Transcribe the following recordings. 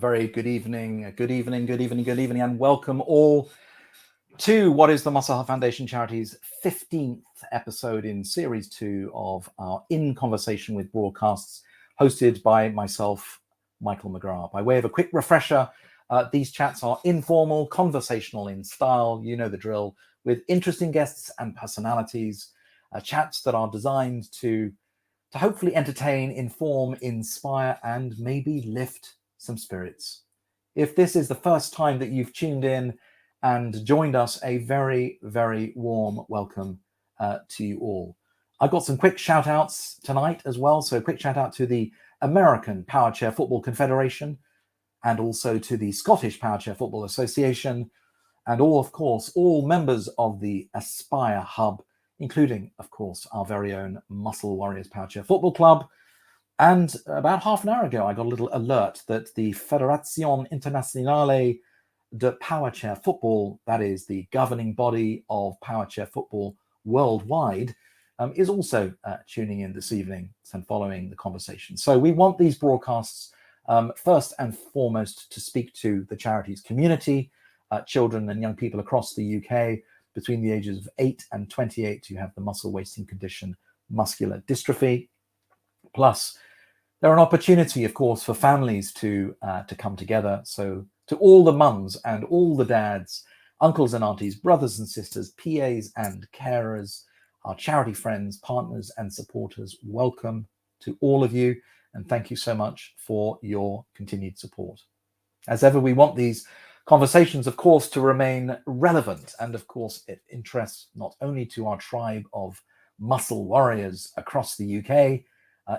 very good evening, good evening, and welcome all to what is the Muscle Health Foundation Charity's 15th episode in Series 2 of our In Conversation with broadcasts, hosted by myself, Michael McGrath. By way of a quick refresher, these chats are informal, conversational in style, you know the drill, with interesting guests and personalities, chats that are designed to hopefully entertain, inform, inspire, and maybe lift some spirits. If this is the first time that you've tuned in and joined us, a very, very warm welcome to you all. I've got some quick shout outs tonight as well. So a quick shout out to the American Powerchair Football Confederation and also to the Scottish Powerchair Football Association and all members of the Aspire Hub, including, of course, our very own Muscle Warriors Powerchair Football Club. And about half an hour ago, I got a little alert that the Federazione Internazionale de Powerchair Football, that is the governing body of Powerchair Football worldwide, is also tuning in this evening and following the conversation. So we want these broadcasts, first and foremost, to speak to the charity's community, children and young people across the UK, between the ages of 8 and 28 who have the muscle wasting condition, muscular dystrophy. Plus, they're an opportunity, of course, for families to come together. So to all the mums and all the dads, uncles and aunties, brothers and sisters, PAs and carers, our charity friends, partners and supporters, welcome to all of you. And thank you so much for your continued support. As ever, we want these conversations, of course, to remain relevant. And of course, it interests not only to our tribe of muscle warriors across the UK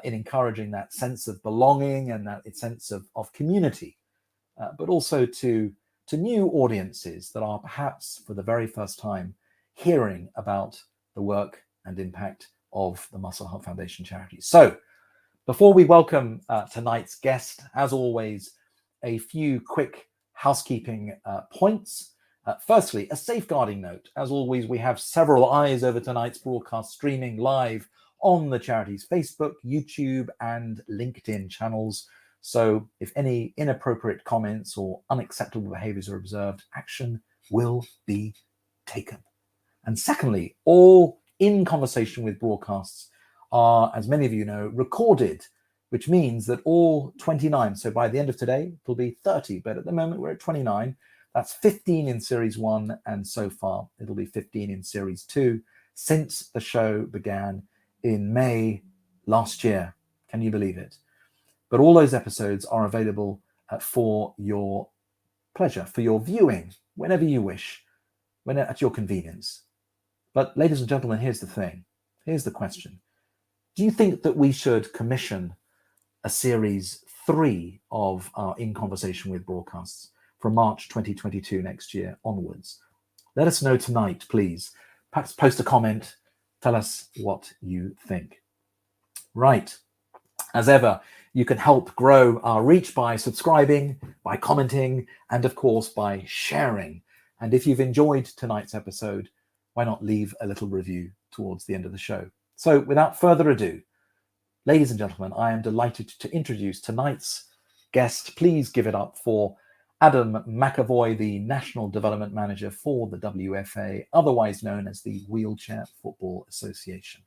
in encouraging that sense of belonging and that sense of community, but also to new audiences that are perhaps for the very first time hearing about the work and impact of the Muscle Health Foundation charity. So before we welcome tonight's guest, as always, a few quick housekeeping points. Firstly, a safeguarding note. As always, we have several eyes over tonight's broadcast streaming live on the charity's Facebook, YouTube, and LinkedIn channels. So if any inappropriate comments or unacceptable behaviors are observed, action will be taken. And secondly, all In Conversation with broadcasts are, as many of you know, recorded, which means that all 29, so by the end of today, it'll be 30, but at the moment we're at 29. That's 15 in Series 1, and so far it'll be 15 in Series 2 since the show began in May last year. Can you believe it? But all those episodes are available for your pleasure, for your viewing, whenever you wish, at your convenience. But ladies and gentlemen, here's the thing. Here's the question. Do you think that we should commission a Series 3 of our In Conversation with broadcasts from March 2022 next year onwards? Let us know tonight, please. Perhaps post a comment. Tell us what you think. Right. As ever, you can help grow our reach by subscribing, by commenting, and of course, by sharing. And if you've enjoyed tonight's episode, why not leave a little review towards the end of the show? So without further ado, ladies and gentlemen, I am delighted to introduce tonight's guest. Please give it up for Adam McEvoy, the National Development Manager for the WFA, otherwise known as the Wheelchair Football Association.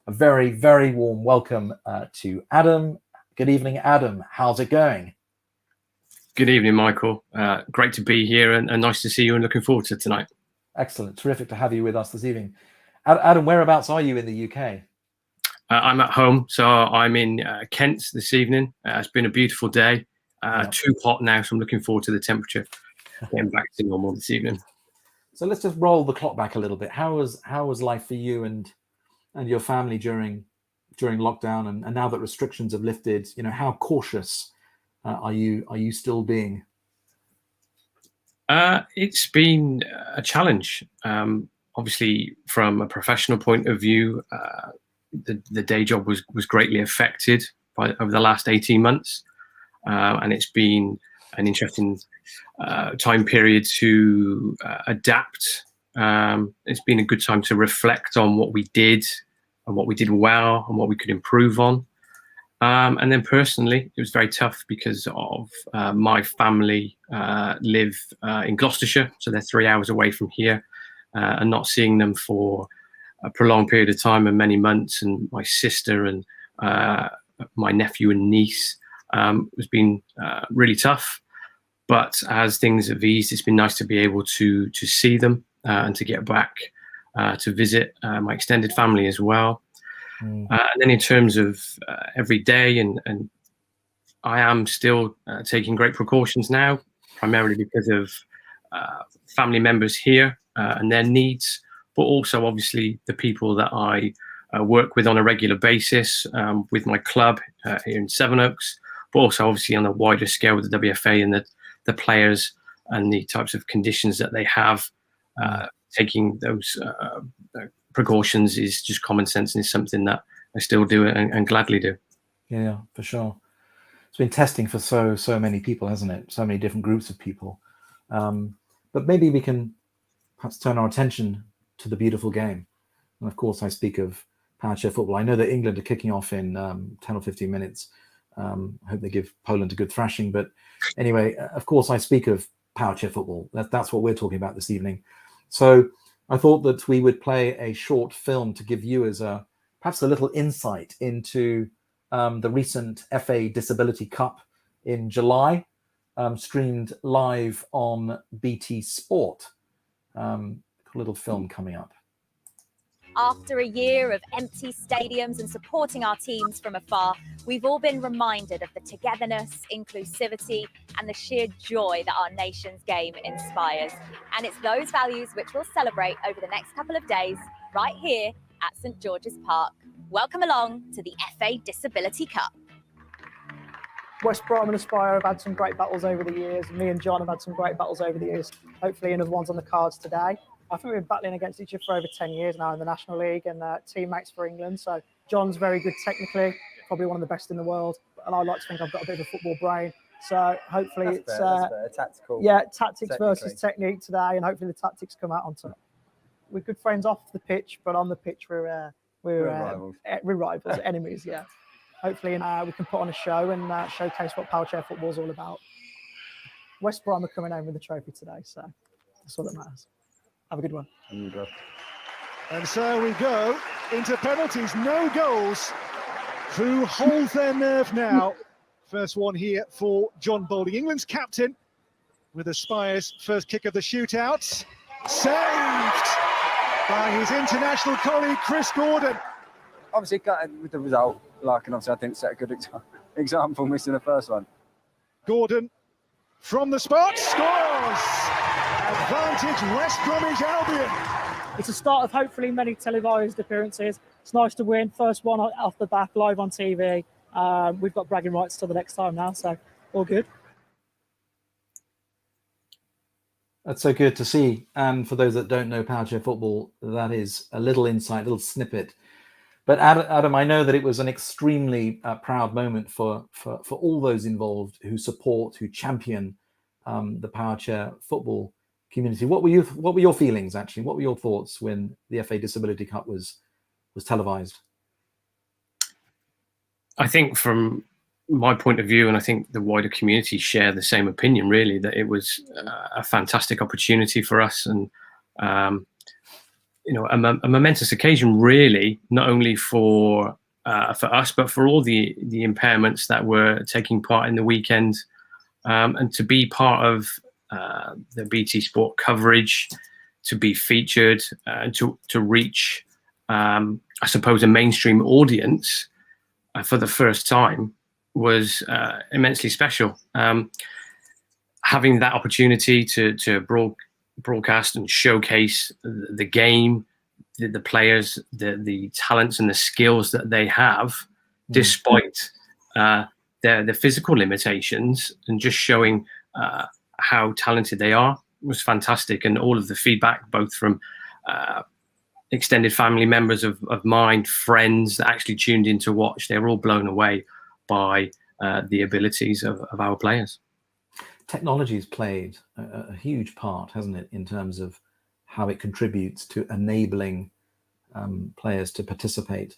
A very, very warm welcome to Adam. Good evening, Adam. How's it going? Good evening, Michael. Great to be here and nice to see you and looking forward to tonight. Excellent. Terrific to have you with us this evening. Adam, whereabouts are you in the UK? I'm at home, so I'm in Kent this evening. It's been a beautiful day. Too hot now, so I'm looking forward to the temperature getting back to normal this evening. So let's just roll the clock back a little bit. How was life for you and your family during lockdown, and now that restrictions have lifted? You know, how cautious are you still being? It's been a challenge. Obviously, from a professional point of view, the day job was greatly affected over the last 18 months. And it's been an interesting time period to adapt. It's been a good time to reflect on what we did and what we did well and what we could improve on. And then personally, it was very tough because of my family live in Gloucestershire, so they're 3 hours away from here, and not seeing them for a prolonged period of time and many months, and my sister and my nephew and niece has been really tough. But as things have eased, it's been nice to be able to see them and to get back to visit my extended family as well. And then in terms of every day, and I am still taking great precautions now, primarily because of family members here and their needs, but also obviously the people that I work with on a regular basis with my club here in Sevenoaks, but also obviously on a wider scale with the WFA and the players and the types of conditions that they have. Taking those precautions is just common sense, and is something that I still do and gladly do. Yeah, for sure. It's been testing for so many people, hasn't it? So many different groups of people. But maybe we can perhaps turn our attention to the beautiful game. And of course, I speak of Powerchair Football. I know that England are kicking off in 10 or 15 minutes. I hope they give Poland a good thrashing. But anyway, of course, I speak of Powerchair Football. That's what we're talking about this evening. So I thought that we would play a short film to give viewers perhaps a little insight into the recent FA Disability Cup in July, streamed live on BT Sport. A little film coming up. After a year of empty stadiums and supporting our teams from afar, we've all been reminded of the togetherness, inclusivity, and the sheer joy that our nation's game inspires. And it's those values which we'll celebrate over the next couple of days, right here at St George's Park. Welcome along to the FA Disability Cup. West Brom and Aspire have had some great battles over the years. Me and John have had some great battles over the years. Hopefully another one's on the cards today. I think we've been battling against each other for over 10 years now in the National League, and teammates for England. So John's very good technically, probably one of the best in the world. And I like to think I've got a bit of a football brain. So hopefully that's fair. Tactical. Yeah, tactics versus technique today, and hopefully the tactics come out on top. We're good friends off the pitch, but on the pitch we're rivals. We're rivals, enemies. Yeah. Hopefully we can put on a show and showcase what Powerchair Football is all about. West Brom are coming home with the trophy today, so that's all that matters. Have a good one. And so we go into penalties. No goals. Who hold their nerve now? First one here for John Bowling, England's captain, with Aspire's first kick of the shootout. Saved by his international colleague, Chris Gordon. Obviously, gutted with the result, and obviously I think set a good example missing the first one. Gordon from the spot scores. Advantage West Bromwich Albion. It's a start of hopefully many televised appearances. It's nice to win. First one off the back, live on TV. We've got bragging rights till the next time now, so all good. That's so good to see. And for those that don't know Powerchair Football, that is a little insight, a little snippet. But Adam, I know that it was an extremely proud moment for all those involved who support, who champion the Powerchair Football community. What were your feelings actually? What were your thoughts when the FA Disability Cup was televised? I think from my point of view, and I think the wider community share the same opinion, really, that it was a fantastic opportunity for us, and a momentous occasion, really, not only for us, but for all the impairments that were taking part in the weekend, and to be part of the BT Sport coverage, to be featured, and to reach, I suppose, a mainstream audience for the first time was immensely special. Having that opportunity to broadcast and showcase the game, the players, the talents and the skills that they have, despite their physical limitations, and just showing how talented they are was fantastic. And all of the feedback, both from extended family members of mine, friends that actually tuned in to watch, they were all blown away by the abilities of our players. Technology's played a huge part, hasn't it, in terms of how it contributes to enabling players to participate?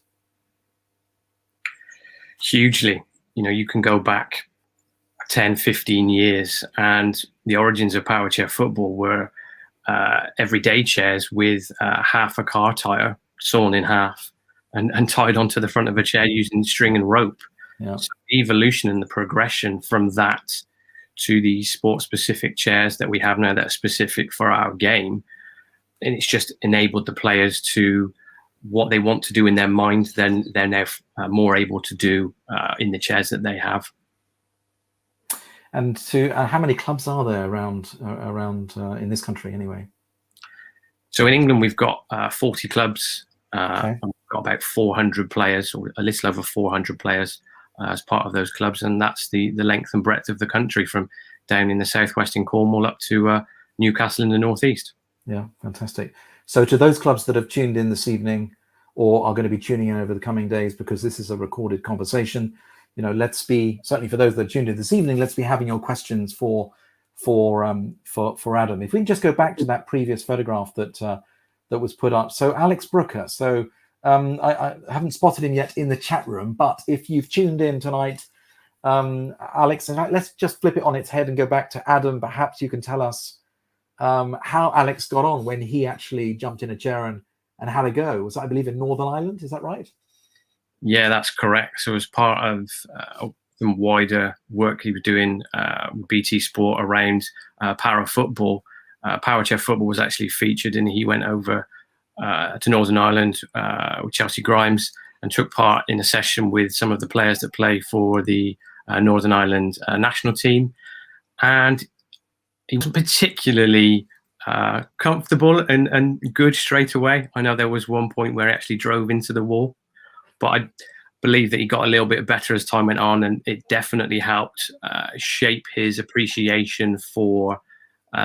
Hugely. You can go back 10, 15 years, and the origins of Powerchair Football were everyday chairs with half a car tire sawn in half and tied onto the front of a chair using string and rope. Yeah. So the evolution and the progression from that to the sport-specific chairs that we have now that are specific for our game, and it's just enabled the players to what they want to do in their mind, then they're now more able to do in the chairs that they have. And how many clubs are there around in this country anyway? So in England, we've got 40 clubs. Okay. We've got about 400 players, or a little over 400 players as part of those clubs. And that's the length and breadth of the country, from down in the southwest in Cornwall up to Newcastle in the northeast. Yeah, fantastic. So to those clubs that have tuned in this evening or are going to be tuning in over the coming days, because this is a recorded conversation, let's be, certainly for those that are tuned in this evening, let's be having your questions for Adam. If we can just go back to that previous photograph that was put up. So Alex Brooker. So I haven't spotted him yet in the chat room, but if you've tuned in tonight, Alex, in fact, let's just flip it on its head and go back to Adam. Perhaps you can tell us how Alex got on when he actually jumped in a chair and had a go. Was that, I believe, in Northern Ireland? Is that right? Yeah, that's correct. So as part of some wider work he was doing with BT Sport around para football, Powerchair Football was actually featured, and he went over to Northern Ireland with Chelsea Grimes and took part in a session with some of the players that play for the Northern Ireland national team. And he wasn't particularly comfortable and good straight away. I know there was one point where he actually drove into the wall, but I believe that he got a little bit better as time went on, and it definitely helped shape his appreciation for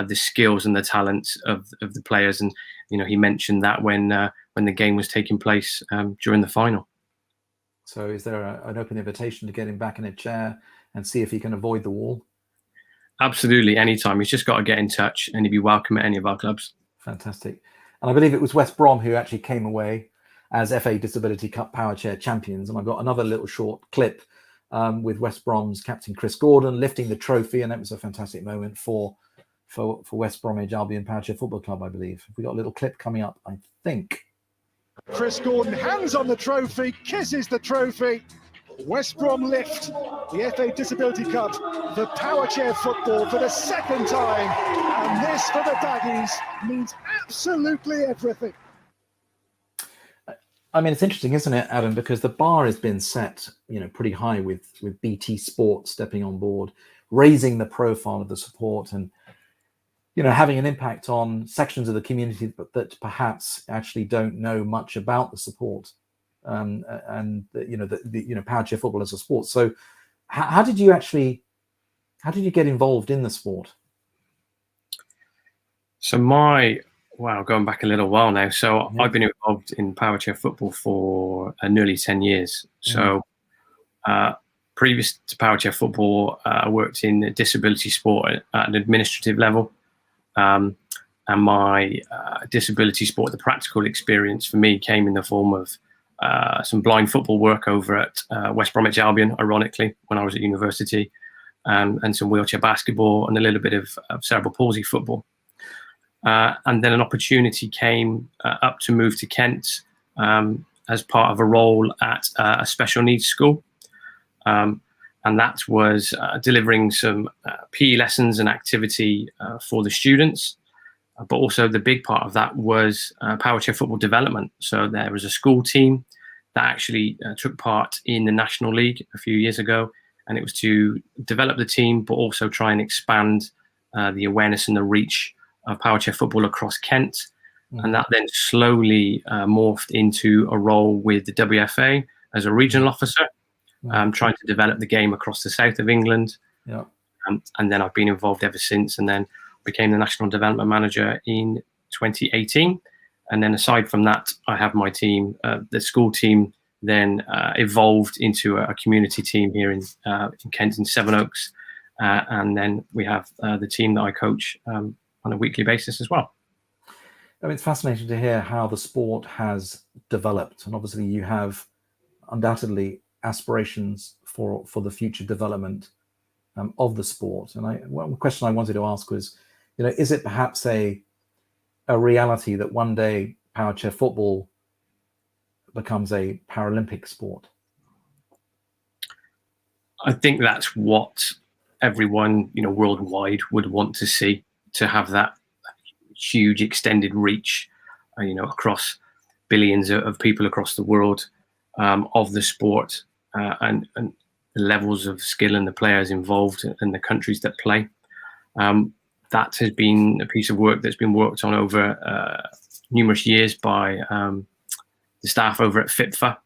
the skills and the talents of the players. And he mentioned that when the game was taking place during the final. So is there an open invitation to get him back in a chair and see if he can avoid the wall? Absolutely, anytime. He's just got to get in touch, and he'd be welcome at any of our clubs. Fantastic. And I believe it was West Brom who actually came away as FA Disability Cup Powerchair champions. And I've got another little short clip with West Brom's captain Chris Gordon lifting the trophy, and that was a fantastic moment for West Bromwich Albion Powerchair Football Club, I believe. We got a little clip coming up, I think. Chris Gordon, hands on the trophy, kisses the trophy. West Brom lift the FA Disability Cup, the Powerchair Football, for the second time. And this, for the Baggies, means absolutely everything. I mean, it's interesting, isn't it, Adam? Because the bar has been set, pretty high with BT Sport stepping on board, raising the profile of the support, and having an impact on sections of the community that perhaps actually don't know much about the support, and Powerchair Football as a sport. So, how did you get involved in the sport? So going back a little while now. So yeah. I've been involved in Powerchair Football for nearly 10 years. So previous to Powerchair Football, I worked in disability sport at an administrative level. And my disability sport, the practical experience for me, came in the form of some blind football work over at West Bromwich Albion, ironically, when I was at university, and some wheelchair basketball and a little bit of cerebral palsy football. And then an opportunity came up to move to Kent as part of a role at a special needs school. And that was delivering some PE lessons and activity for the students. But also the big part of that was Powerchair Football development. So there was a school team that actually took part in the National League a few years ago. And it was to develop the team, but also try and expand the awareness and the reach of Powerchair Football across Kent. And that then slowly morphed into a role with the WFA as a regional officer, trying to develop the game across the south of England. Yeah. And then I've been involved ever since, and then became the National Development Manager in 2018. And then aside from that, I have my team. The school team then evolved into a community team here in Kent in Sevenoaks. And then we have the team that I coach on a weekly basis as well. I mean, it's fascinating to hear how the sport has developed. And obviously you have undoubtedly aspirations for the future development of the sport. And one question I wanted to ask was, is it perhaps a reality that one day Powerchair football becomes a Paralympic sport? I think that's what everyone, worldwide would want to see, to have that huge extended reach, across billions of people across the world, of the sport, and the levels of skill and the players involved and the countries that play. That has been a piece of work that's been worked on over numerous years by the staff over at FIPFA,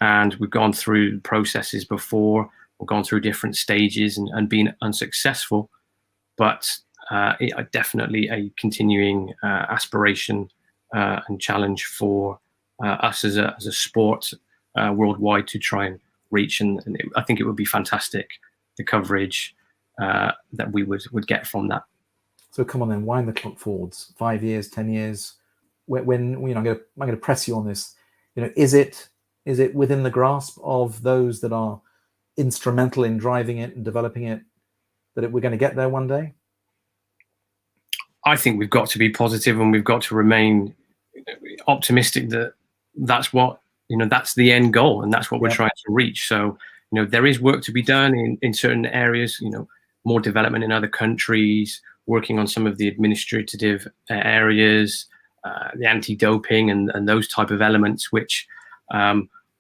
and we've gone through processes before. We've gone through different stages and been unsuccessful, but definitely a continuing aspiration and challenge for us as a sport worldwide to try and reach. And I think it would be fantastic, the coverage that we would get from that. So come on then, wind the clock forwards. 5 years, 10 years. When I'm going to press you on this. Is it within the grasp of those that are instrumental in driving it and developing it that we're going to get there one day? I think we've got to be positive, and we've got to remain optimistic that that's what, that's the end goal, and that's what we're trying to reach. So, there is work to be done in certain areas, more development in other countries, working on some of the administrative areas, the anti-doping and those type of elements, which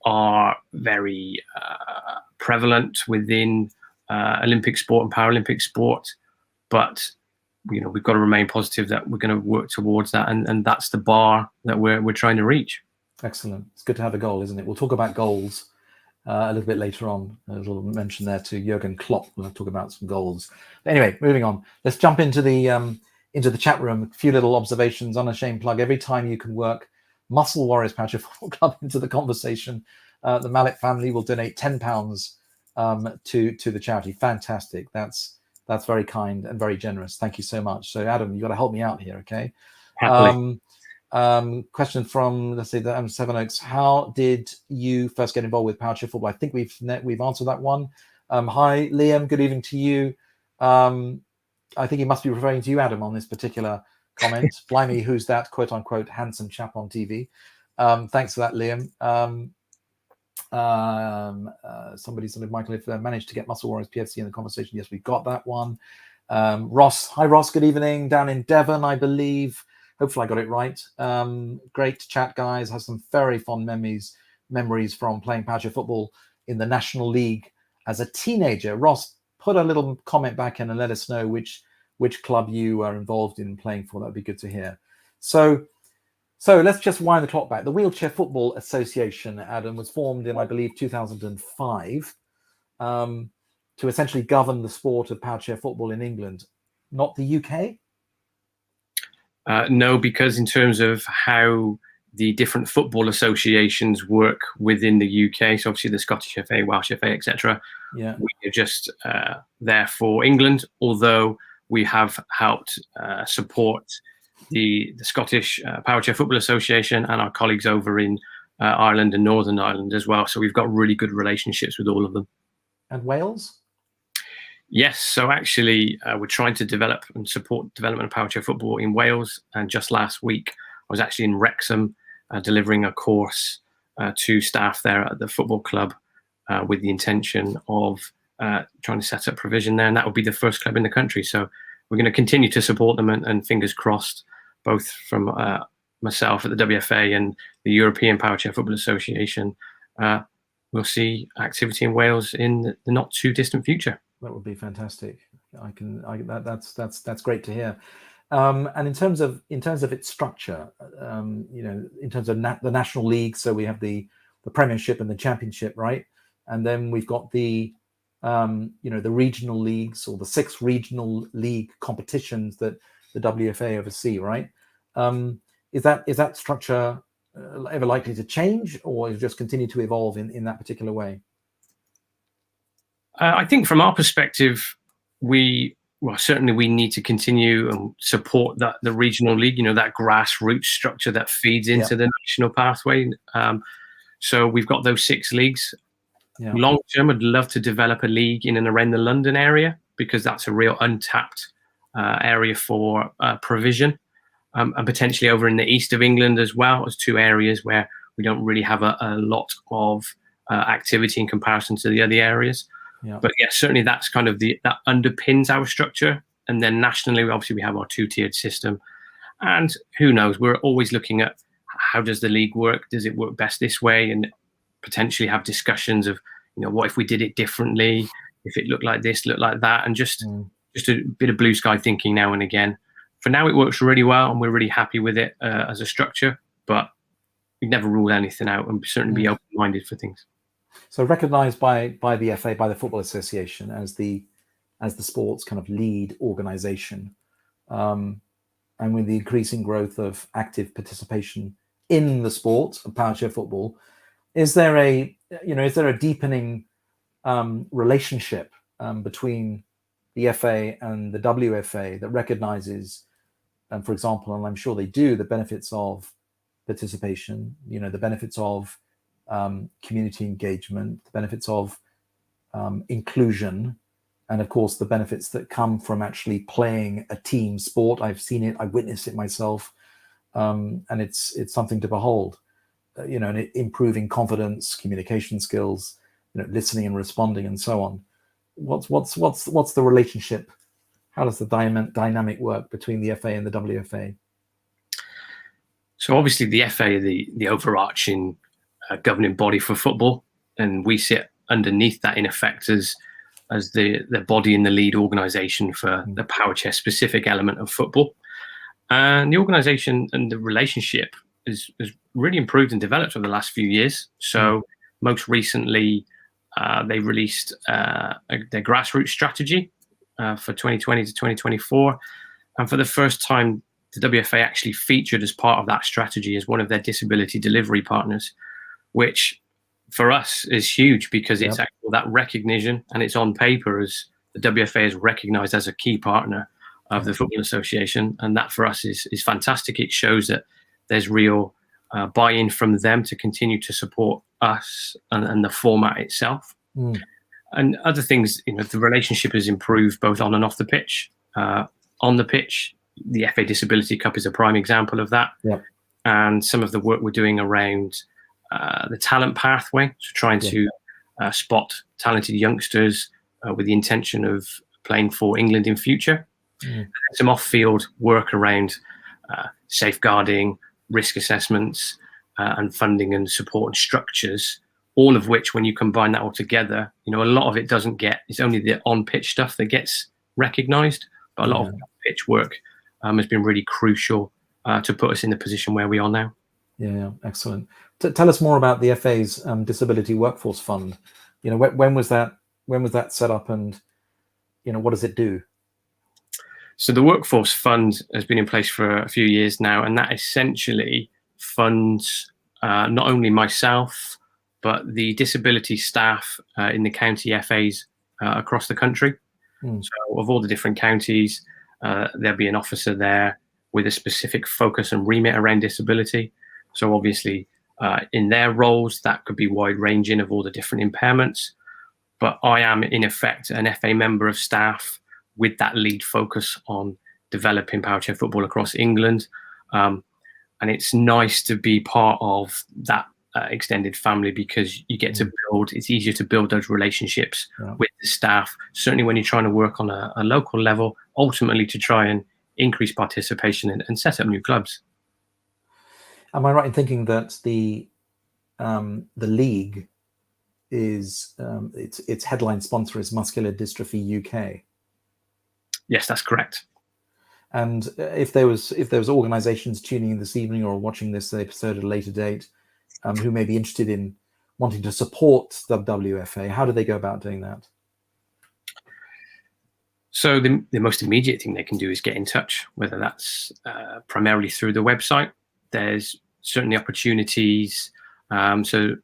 are very prevalent within Olympic sport and Paralympic sport. But we've got to remain positive that we're going to work towards that, and that's the bar that we're trying to reach. Excellent. It's good to have a goal, isn't it? We'll talk about goals a little bit later on. There's a little mention there to Jurgen Klopp. We'll talk about some goals. But anyway, moving on. Let's jump into the chat room. A few little observations, unashamed plug. Every time you can work Muscle Warriors Powerchair Football Club into the conversation, the Mallet family will donate £10 to the charity. Fantastic. That's very kind and very generous. Thank you so much. So Adam, you got to help me out here, okay? Happily. Question from, let's say, the Seven Oaks. How did you first get involved with Powerchair Football? I think we've answered that one. Hi, Liam. Good evening to you. I think he must be referring to you, Adam, on this particular comment. Blimey, who's that quote unquote handsome chap on TV? Thanks for that, Liam. Somebody said, Michael, if they managed to get Muscle Warriors PFC in the conversation. Yes, we got that one. Ross, hi Ross, good evening, down in Devon, I believe. Hopefully I got it right. Great chat, guys. Has some very fond memories from playing Powerchair football in the National League as a teenager. Ross, put a little comment back in and let us know which club you are involved in playing for. That'd be good to hear. So let's just wind the clock back. The Wheelchair Football Association, Adam, was formed in, I believe, 2005 to essentially govern the sport of Powerchair football in England, not the UK? No, because in terms of how the different football associations work within the UK, so obviously the Scottish FA, Welsh FA, etc. Yeah, we are just there for England, although we have helped support the Scottish Powerchair Football Association and our colleagues over in Ireland and Northern Ireland as well. So we've got really good relationships with all of them. And Wales? Yes, so actually we're trying to develop and support development of Powerchair football in Wales. And just last week, I was actually in Wrexham delivering a course to staff there at the football club with the intention of trying to set up provision there. And that would be the first club in the country. So we're going to continue to support them, and fingers crossed, both from myself at the WFA and the European Powerchair Football Association, we'll see activity in Wales in the not too distant future. That would be fantastic. That's great to hear. And in terms of its structure, in terms of the National League, so we have the Premiership and the Championship, right? And then we've got the the regional leagues, or the 6 regional league competitions that the WFA oversee, right? Is that structure ever likely to change, or is it just continue to evolve in that particular way? I think from our perspective, certainly we need to continue and support the regional league, that grassroots structure that feeds into the national pathway. So we've got those 6 leagues. Yeah. Long term, I'd love to develop a league in and around the London area, because that's a real untapped area for provision, and potentially over in the east of England as well, as two areas where we don't really have a lot of activity in comparison to the other areas. Yeah. But yeah, certainly that's kind of that underpins our structure. And then nationally, obviously, we have our two-tiered system. And who knows, we're always looking at how does the league work? Does it work best this way? And potentially have discussions of, what if we did it differently? If it looked like this, looked like that, and just a bit of blue sky thinking now and again. For now, it works really well, and we're really happy with it as a structure. But we never rule anything out, and certainly be open-minded for things. So recognised by the FA, by the Football Association, as the sport's kind of lead organisation, and with the increasing growth of active participation in the sport of Powerchair Football, is there a deepening relationship between the FA and the WFA that recognises, for example, and I'm sure they do, the benefits of participation, the benefits of community engagement, the benefits of inclusion, and of course the benefits that come from actually playing a team sport. I've seen it, I've witnessed it myself, and it's something to behold. And improving confidence, communication skills, listening and responding, and so on. What's the relationship? How does the dynamic work between the FA and the WFA? So obviously the FA, the overarching governing body for football, and we sit underneath that in effect as the body and the lead organisation for the Powerchair specific element of football. And the organisation and the relationship has really improved and developed over the last few years. So most recently, they released their Grassroots Strategy for 2020 to 2024. And for the first time, the WFA actually featured as part of that strategy as one of their disability delivery partners, which for us is huge, because it's actually that recognition, and it's on paper as the WFA is recognised as a key partner of the Football Association. And that for us is fantastic. It shows that there's real buy-in from them to continue to support us and the format itself. And other things, the relationship has improved both on and off the pitch. On the pitch, the FA Disability Cup is a prime example of that. And some of the work we're doing around the talent pathway, so trying to spot talented youngsters with the intention of playing for England in future. Some off-field work around safeguarding, risk assessments, and funding and support and structures, all of which, when you combine that all together, a lot of it doesn't get, it's only the on-pitch stuff that gets recognised, but a lot of pitch work has been really crucial to put us in the position where we are now. Yeah, excellent. Tell us more about the FA's Disability Workforce Fund. When was that set up, and what does it do? So the Workforce Fund has been in place for a few years now, and that essentially funds not only myself, but the disability staff in the county FAs across the country. So of all the different counties, there'll be an officer there with a specific focus and remit around disability. So obviously in their roles, that could be wide ranging of all the different impairments. But I am in effect an FA member of staff with that lead focus on developing Powerchair football across England. And it's nice to be part of that extended family, because you get to build, it's easier to build those relationships with the staff, certainly when you're trying to work on a local level, ultimately to try and increase participation and set up new clubs. Am I right in thinking that the league is its headline sponsor is Muscular Dystrophy UK? Yes, that's correct. And if there was organisations tuning in this evening or watching this episode at a later date, who may be interested in wanting to support the WFA, how do they go about doing that? So the most immediate thing they can do is get in touch, whether that's primarily through the website. There's certainly opportunities. So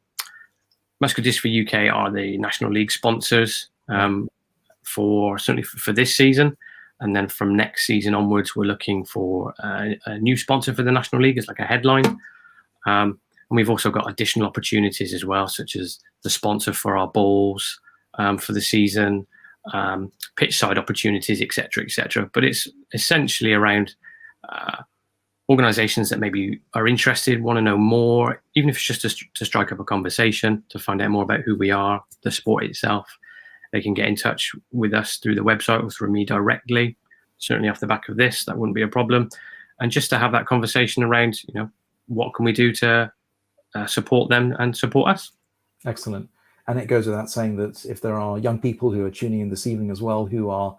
Muscular Dystrophy UK are the National League sponsors certainly for this season. And then from next season onwards, we're looking for a new sponsor for the National League as like a headline. And we've also got additional opportunities as well, such as the sponsor for our balls for the season, pitch side opportunities, etc., etc. But it's essentially around organizations that maybe are interested, want to know more, even if it's just to strike up a conversation, to find out more about who we are, the sport itself. They can get in touch with us through the website or through me directly. Certainly off the back of this, that wouldn't be a problem. And just to have that conversation around, what can we do to support them and support us? Excellent. And it goes without saying that if there are young people who are tuning in this evening as well, who are,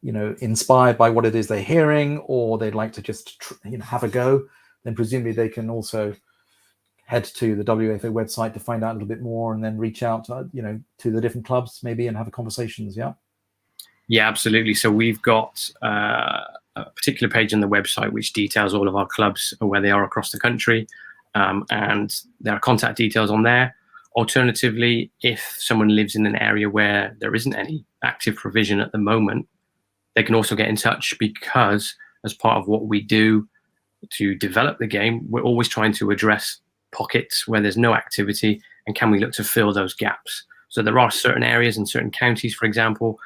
inspired by what it is they're hearing, or they'd like to just, have a go, then presumably they can also head to the WFA website to find out a little bit more, and then reach out, to the different clubs maybe and have conversations. Yeah. Yeah, absolutely. So we've got a particular page on the website which details all of our clubs and where they are across the country, and there are contact details on there. Alternatively, if someone lives in an area where there isn't any active provision at the moment, they can also get in touch, because as part of what we do to develop the game, we're always trying to address pockets where there's no activity, and can we look to fill those gaps. So there are certain areas in certain counties, for example,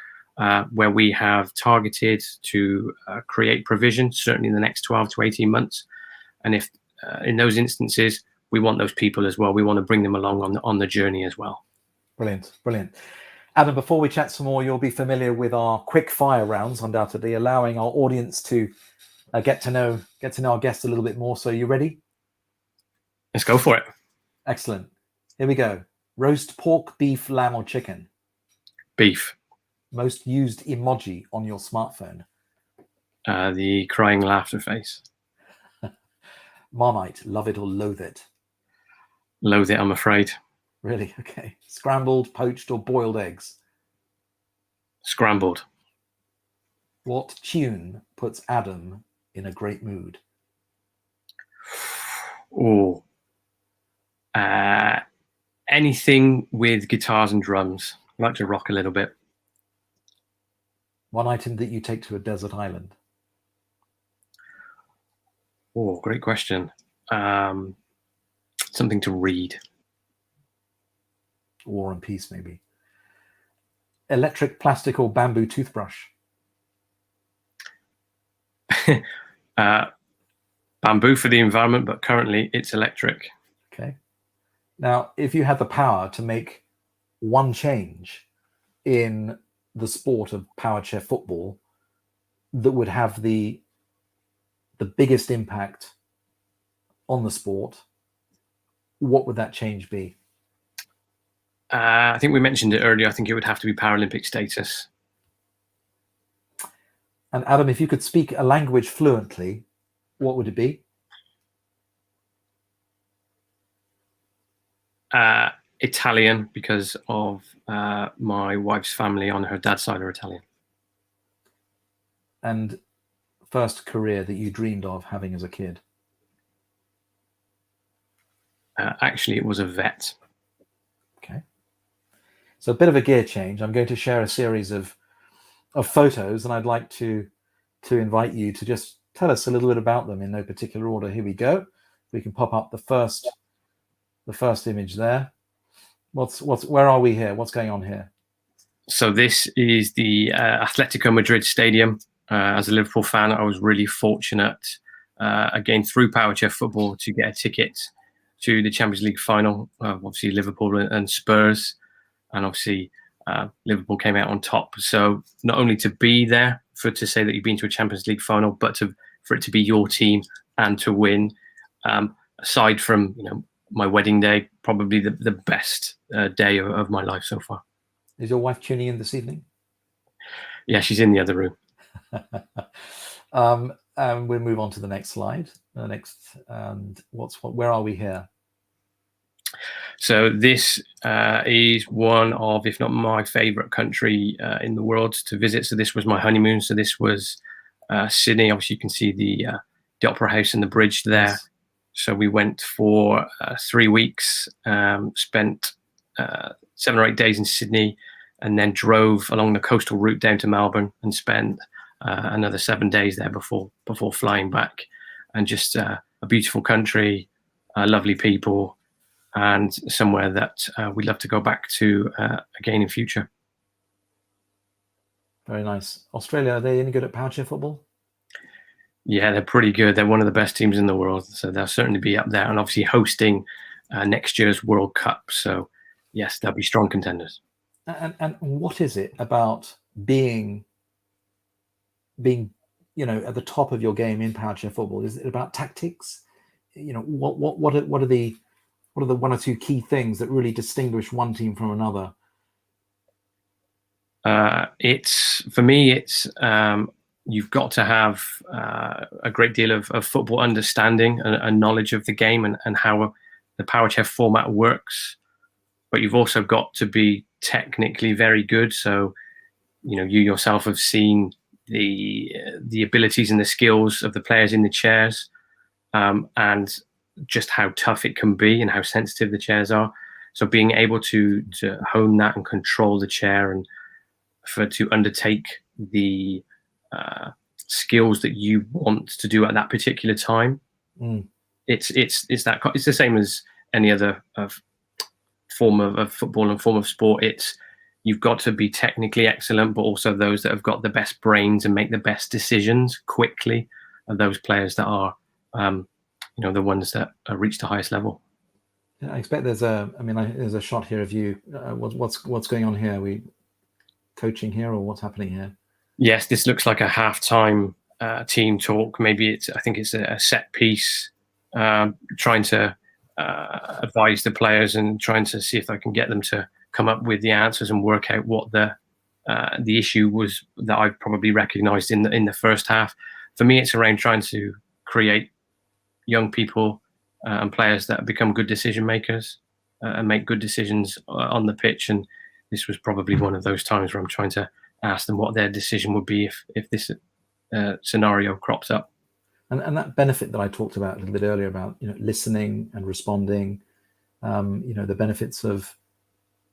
where we have targeted to create provision, certainly in the next 12 to 18 months. And if in those instances, we want those people as well. We want to bring them along on the journey as well. Brilliant, brilliant. Adam, before we chat some more, you'll be familiar with our quick fire rounds, undoubtedly, allowing our audience to get to know our guests a little bit more. So you ready? Let's go for it. Excellent. Here we go. Roast pork, beef, lamb, or chicken? Beef. Most used emoji on your smartphone? The crying laughter face. Marmite, love it or loathe it? Loathe it, I'm afraid. Really? Okay. Scrambled, poached, or boiled eggs? Scrambled. What tune puts Adam in a great mood? Oh, anything with guitars and drums. I like to rock a little bit. One item that you take to a desert island? Oh, great question. Something to read. War and Peace, maybe. Electric, plastic, or bamboo toothbrush? Bamboo for the environment, but currently it's electric. Okay. Now, if you had the power to make one change in the sport of Powerchair football that would have the biggest impact on the sport, what would that change be? I think we mentioned it earlier. I think it would have to be Paralympic status. And Adam, if you could speak a language fluently, what would it be? Italian, because of my wife's family on her dad's side are Italian. And first career that you dreamed of having as a kid? Actually, it was a vet. Okay. So a bit of a gear change. I'm going to share a series of photos, and I'd like to invite you to just tell us a little bit about them in no particular order. Here we go. We can pop up the first image there. Where are we here? What's going on here? So this is the Atletico Madrid stadium. As a Liverpool fan, I was really fortunate, again, through Powerchair Football, to get a ticket to the Champions League final. Obviously, Liverpool and Spurs. And obviously, Liverpool came out on top. So not only to be there, to say that you've been to a Champions League final, but for it to be your team and to win. Aside from my wedding day, probably the best day of my life so far. Is your wife tuning in this evening? Yeah, she's in the other room. And we'll move on to the next slide. Where are we here? So this is one of, if not my favorite country in the world to visit. So this was my honeymoon. So this was Sydney. Obviously, you can see the Opera House and the bridge there. Yes. So we went for 3 weeks, spent 7 or 8 days in Sydney, and then drove along the coastal route down to Melbourne and spent another 7 days there before flying back. And just a beautiful country, lovely people, and somewhere that we'd love to go back to again in future. Very nice. Australia, are they any good at Powerchair football? Yeah, they're pretty good. They're one of the best teams in the world, so they'll certainly be up there, and obviously hosting next year's World Cup. So yes, they'll be strong contenders. And what is it about being at the top of your game in Powerchair football? Is it about tactics? What are the one or two key things that really distinguish one team from another? For me, you've got to have a great deal of football understanding and knowledge of the game and how the Powerchair format works. But you've also got to be technically very good. So, you yourself have seen the abilities and the skills of the players in the chairs, and just how tough it can be and how sensitive the chairs are. So being able to hone that and control the chair and to undertake the skills that you want to do at that particular time. It's the same as any other form of football and form of sport. You've got to be technically excellent, but also those that have got the best brains and make the best decisions quickly are those players that are the ones that reach the highest level. I expect there's a shot here of you. What's going on here? Are we coaching here, or what's happening here? Yes, this looks like a halftime team talk. Maybe I think it's a set piece, trying to advise the players and trying to see if I can get them to come up with the answers and work out what the issue was that I probably recognised in the first half. For me, it's around trying to create young people and players that become good decision makers and make good decisions on the pitch. And this was probably one of those times where I'm trying to ask them what their decision would be if this scenario crops up. And that benefit that I talked about a little bit earlier about listening and responding, the benefits of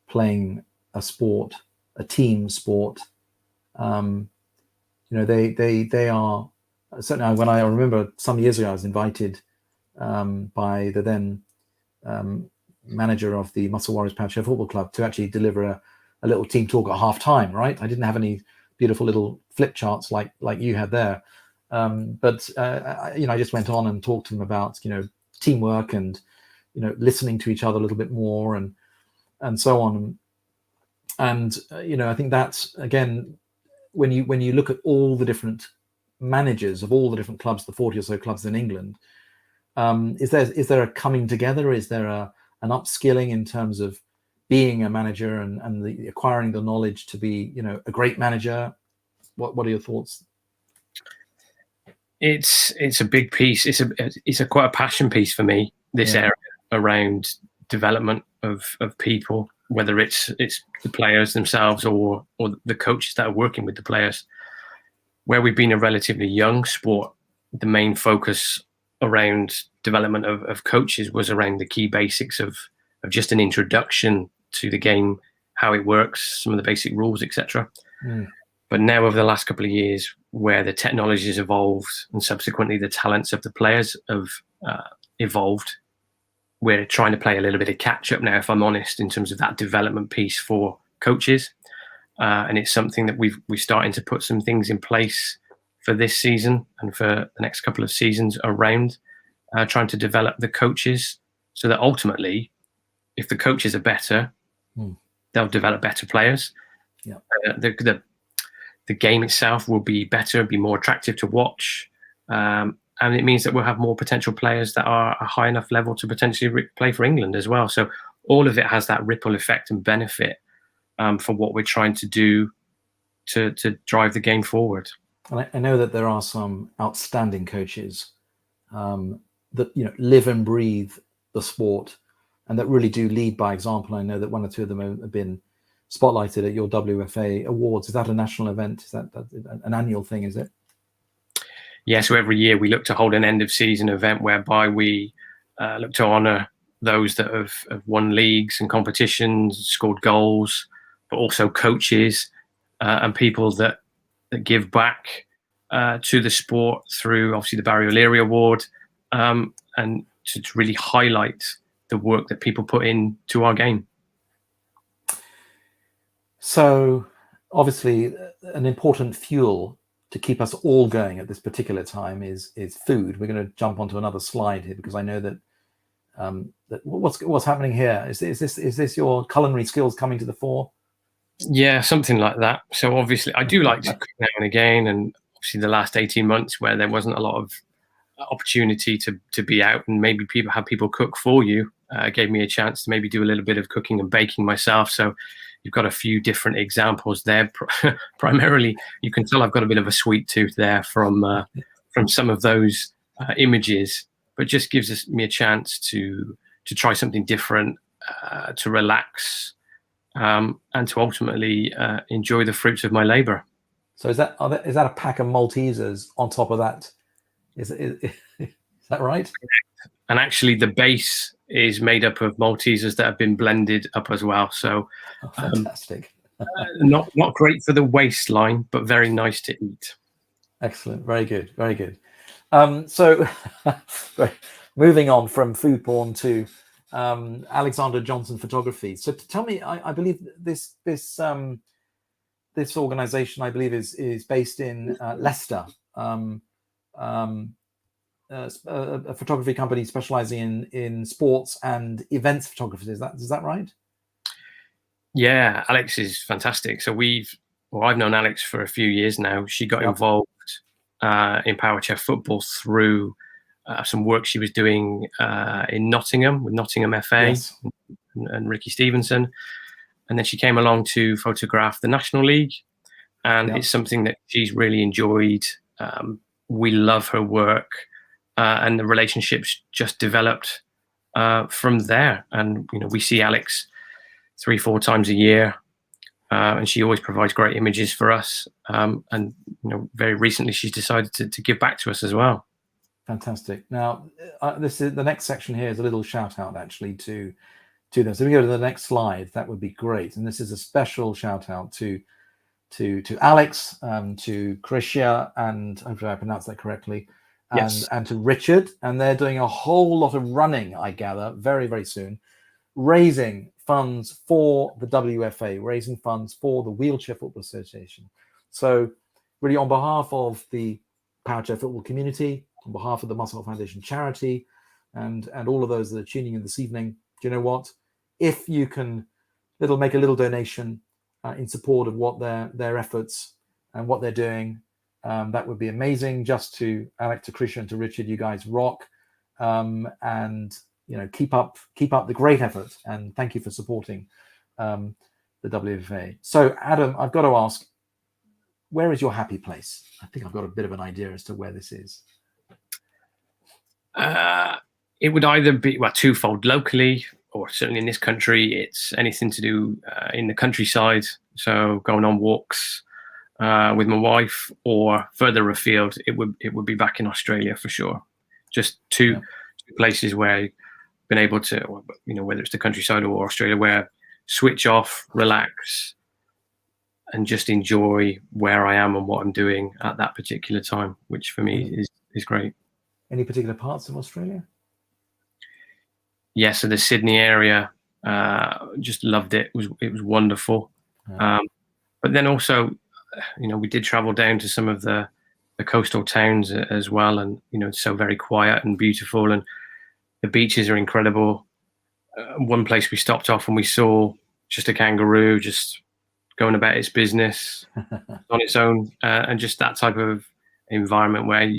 playing a sport, a team sport. They are certainly. When I remember some years ago, I was invited by the then manager of the Muscle Warriors Powerchair Football Club to actually deliver a little team talk at half time. Right, I didn't have any beautiful little flip charts like you had there, but I just went on and talked to them about teamwork and listening to each other a little bit more and so on. And I think that's, again, when you look at all the different managers of all the different clubs, the 40 or so clubs in England, is there a coming together? Is there an upskilling in terms of being a manager and acquiring the knowledge to be a great manager? What are your thoughts? It's a big piece. It's quite a passion piece for me, this area around development of people, whether it's the players themselves or the coaches that are working with the players. Where we've been a relatively young sport, the main focus around development of coaches was around the key basics of just an introduction to the game, how it works, some of the basic rules, etc. But now over the last couple of years, where the technology has evolved and subsequently the talents of the players have evolved, we're trying to play a little bit of catch up now, if I'm honest, in terms of that development piece for coaches. And it's something that we're starting to put some things in place for this season and for the next couple of seasons around trying to develop the coaches so that ultimately, if the coaches are better, they'll develop better players. The game itself will be better, be more attractive to watch. And it means that we'll have more potential players that are a high enough level to potentially play for England as well. So all of it has that ripple effect and benefit for what we're trying to do to drive the game forward. And I know that there are some outstanding coaches that live and breathe the sport and that really do lead by example. I know that one or two of them have been spotlighted at your Wfa Awards. Is that a national event? Is that an annual thing, is it? Yeah, so every year we look to hold an end of season event whereby we look to honour those that have won leagues and competitions, scored goals, but also coaches and people that give back to the sport through obviously the Barry O'Leary Award, and to really highlight the work that people put into our game. So obviously an important fuel to keep us all going at this particular time is food. We're going to jump onto another slide here because I know that what's happening here is this your culinary skills coming to the fore? Yeah, something like that. So obviously I do like to cook now and again, and obviously the last 18 months where there wasn't a lot of opportunity to be out and maybe have people cook for you gave me a chance to maybe do a little bit of cooking and baking myself. So you've got a few different examples there. Primarily, you can tell I've got a bit of a sweet tooth there from some of those images, but just gives me a chance to try something different, to relax, and to ultimately enjoy the fruits of my labor. So is that a pack of Maltesers on top of that? Is that right? And actually, the base is made up of Maltesers that have been blended up as well. So, fantastic. Not great for the waistline, but very nice to eat. Excellent. Very good. Very good. So, moving on from food porn to Alexander Johnson Photography. So, tell me, I believe this organization, I believe, is based in Leicester. A photography company specializing in sports and events photography. Is that right? Yeah, Alex is fantastic. So I've known Alex for a few years now. She got involved in Powerchair Football through some work she was doing in Nottingham with Nottingham Wfa and Ricky Stevenson, and then she came along to photograph the National League, and it's something that she's really enjoyed. We love her work. And the relationships just developed from there. And, we see Alex 3-4 times a year, and she always provides great images for us. And, very recently she's decided to give back to us as well. Fantastic. Now, this is the next section here is a little shout out actually to them. So we go to the next slide. That would be great. And this is a special shout out to Alex, to Krisha, and hopefully I pronounced that correctly. And to Richard, and they're doing a whole lot of running, I gather, very, very soon, raising funds for the WFA, raising funds for the Wheelchair Football Association. So really on behalf of the Powerchair Football community, on behalf of the Muscle Foundation charity, and all of those that are tuning in this evening, do you know what? If you can make a little donation in support of what their efforts and what they're doing, that would be amazing. Just to Alex, to Krisha, and to Richard, you guys rock, and keep up the great effort, and thank you for supporting the WFA. So Adam, I've got to ask, where is your happy place? I think I've got a bit of an idea as to where this is. It would either be twofold: locally, or certainly in this country, it's anything to do in the countryside, so going on walks with my wife, or further afield, it would be back in Australia for sure. Just two places where I've been able to, whether it's the countryside or Australia, where switch off, relax, and just enjoy where I am and what I'm doing at that particular time, which for me is great. Any particular parts of Australia? Yeah, so the Sydney area, just loved it. It was wonderful. But then also, we did travel down to some of the coastal towns as well, and it's so very quiet and beautiful, and the beaches are incredible. One place we stopped off and we saw just a kangaroo just going about its business on its own, and just that type of environment where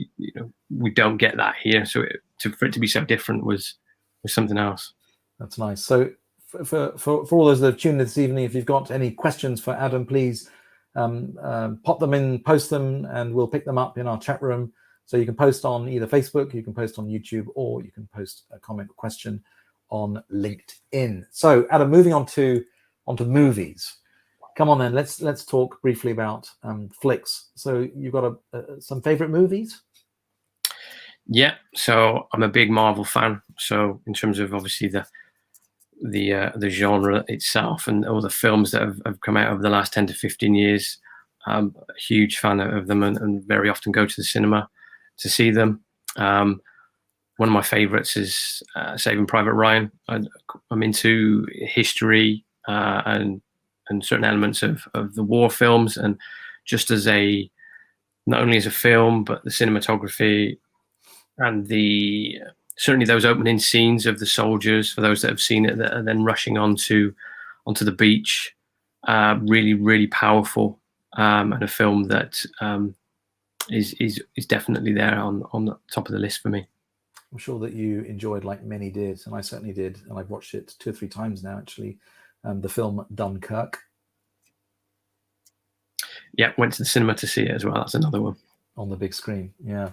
we don't get that here. So for it to be so different was something else. That's nice. So for all those that have tuned in this evening, if you've got any questions for Adam, please pop them in, post them, and we'll pick them up in our chat room. So you can post on either Facebook, you can post on YouTube, or you can post a comment or question on LinkedIn. So Adam, moving onto movies. Come on then, let's talk briefly about flicks. So you've got some favorite movies? Yeah, so I'm a big Marvel fan. So in terms of obviously the genre itself and all the films that have come out over the last 10 to 15 years, I'm a huge fan of them, and very often go to the cinema to see them. And one of my favourites is Saving Private Ryan. I'm into history and certain elements of the war films, and just as not only as a film, but the cinematography and certainly those opening scenes of the soldiers, for those that have seen it, that are then rushing onto the beach, really, really powerful, and a film that is definitely there on the top of the list for me. I'm sure that you enjoyed, like many did, and I certainly did, and I've watched it 2 or 3 times now, actually, the film Dunkirk. Yeah, went to the cinema to see it as well. That's another one. On the big screen, yeah.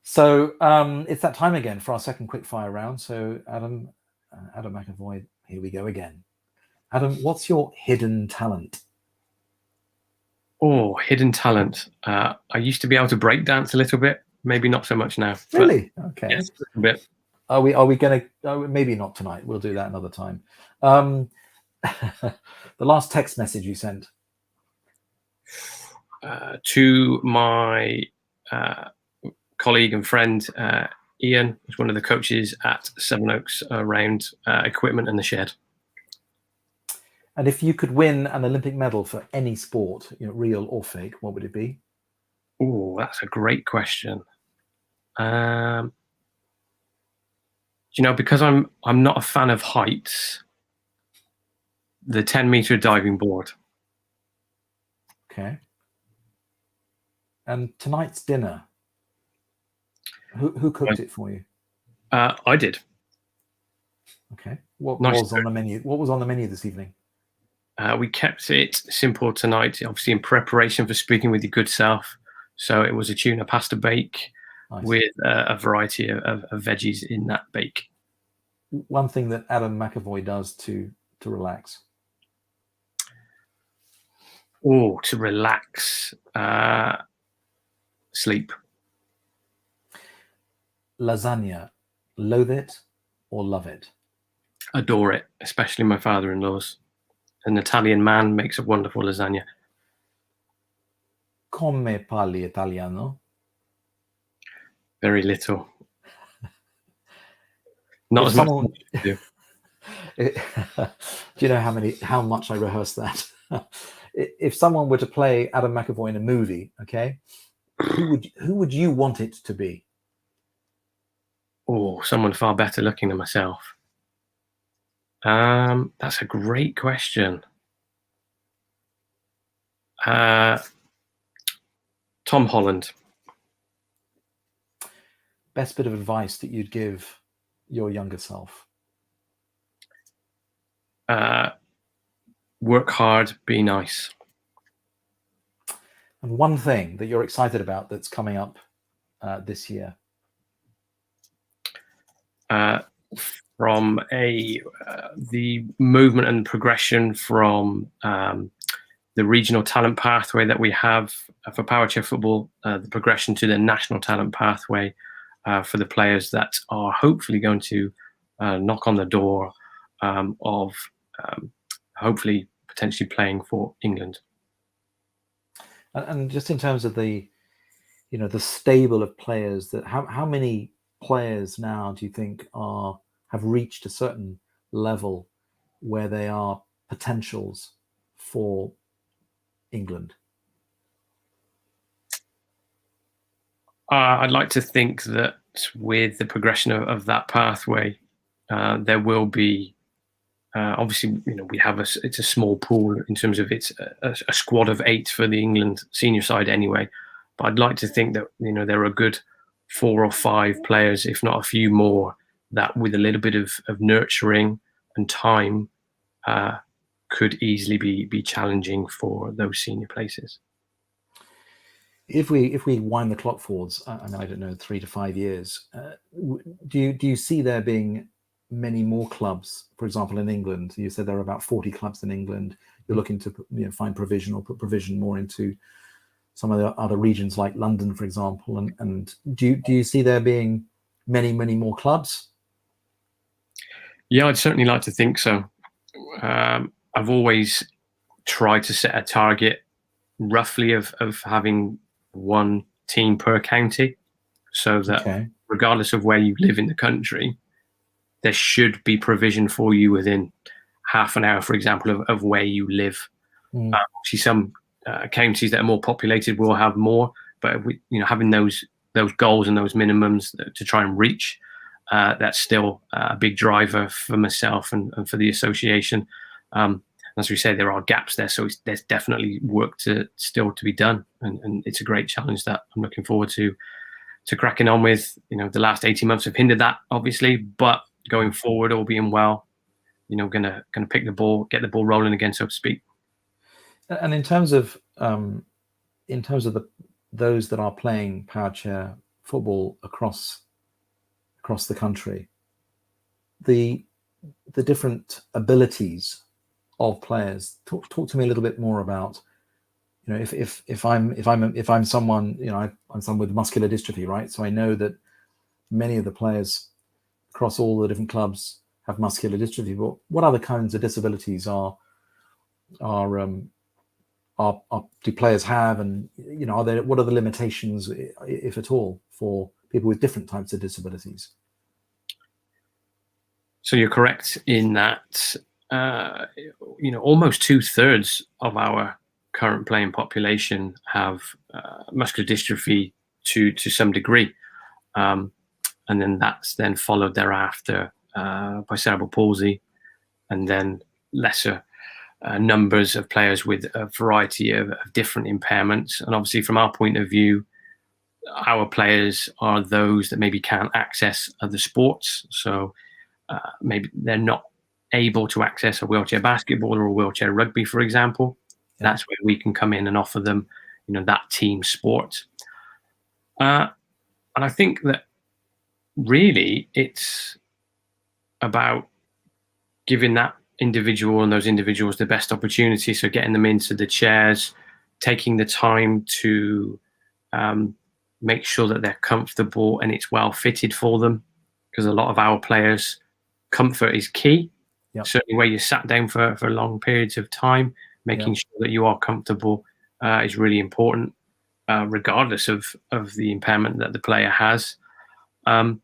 So it's that time again for our second quickfire round. So Adam McEvoy, here we go again. Adam, what's your hidden talent? Oh, hidden talent. I used to be able to break dance a little bit. Maybe not so much now. Really? Okay. Yes, a bit. Are we going to? Maybe not tonight. We'll do that another time. The last text message you sent. To my colleague and friend Ian, who's one of the coaches at Sevenoaks, around equipment and the shed. And if you could win an Olympic medal for any sport, real or fake, what would it be? Oh, that's a great question. Because I'm not a fan of heights, the 10-meter diving board. Okay. And tonight's dinner, who cooked it for you? I did. Okay. What was on the menu? What was on the menu this evening? We kept it simple tonight, obviously in preparation for speaking with your good self. So it was a tuna pasta bake. Nice. With a variety of veggies in that bake. One thing that Adam McEvoy does to relax. Oh, to relax. Sleep. Lasagna, loathe it or love it? Adore it, especially my father-in-law's. An Italian man makes a wonderful lasagna. Come parli italiano? Very little. Not as much as you do. Do you know how much I rehearsed that? If someone were to play Adam McEvoy in a movie, okay, who would you want it to be? Oh, someone far better looking than myself. That's a great question. Tom Holland. Best bit of advice that you'd give your younger self? Work hard, be nice. And one thing that you're excited about that's coming up this year? From the movement and progression from the regional talent pathway that we have for Powerchair Football, the progression to the national talent pathway for the players that are hopefully going to knock on the door of hopefully potentially playing for England. And just in terms of the stable of players, that how many players now do you think have reached a certain level where they are potentials for England? I'd like to think that with the progression of that pathway, there will be obviously, we have it's a small pool in terms of it's a squad of 8 for the England senior side anyway. But I'd like to think that there are a good 4 or 5 players, if not a few more, that with a little bit of nurturing and time could easily be challenging for those senior places. If we wind the clock forwards, I don't know, 3 to 5 years, do you see there being many more clubs? For example, in England, you said there are about 40 clubs in England. You're looking to find provision or put provision more into some of the other regions like London, for example. And do you see there being many more clubs? Yeah, I'd certainly like to think so. I've always tried to set a target roughly of having 1 team per county, so that regardless of where you live in the country, there should be provision for you within half an hour, for example, of where you live. Obviously, some counties that are more populated will have more, but having those goals and those minimums to try and reach, that's still a big driver for myself and for the association. As we say, there are gaps there, so there's definitely work still to be done, and it's a great challenge that I'm looking forward to cracking on with. The last 18 months have hindered that, obviously, but going forward, all being well, gonna pick the ball, get the ball rolling again, so to speak. And in terms of those that are playing Powerchair football across the country, the different abilities of players. Talk to me a little bit more about, if I'm someone, I'm someone with muscular dystrophy, right? So I know that many of the players across all the different clubs have muscular dystrophy, but what other kinds of disabilities do players have, and what are the limitations, if at all, for people with different types of disabilities? So you're correct in that almost 2/3 of our current playing population have muscular dystrophy to some degree, and then that's then followed thereafter by cerebral palsy, and then lesser numbers of players with a variety of different impairments. And obviously, from our point of view, our players are those that maybe can't access other sports. So maybe they're not able to access a wheelchair basketball or a wheelchair rugby, for example. Yeah. That's where we can come in and offer them, that team sport. And I think that really it's about giving that individual and those individuals the best opportunity. So getting them into the chairs, taking the time to make sure that they're comfortable and it's well fitted for them, because a lot of our players, comfort is key. Yep. Certainly where you sat down for long periods of time, making sure that you are comfortable is really important, regardless of the impairment that the player has. And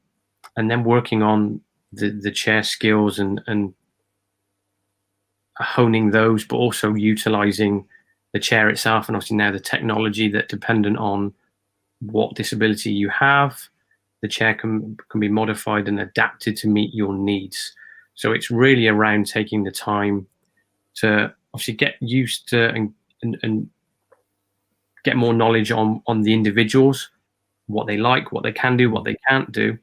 then working on the chair skills and honing those, but also utilizing the chair itself, and obviously now the technology that, dependent on what disability you have, the chair can be modified and adapted to meet your needs. So it's really around taking the time to obviously get used to and get more knowledge on the individuals, what they like, what they can do, what they can't do.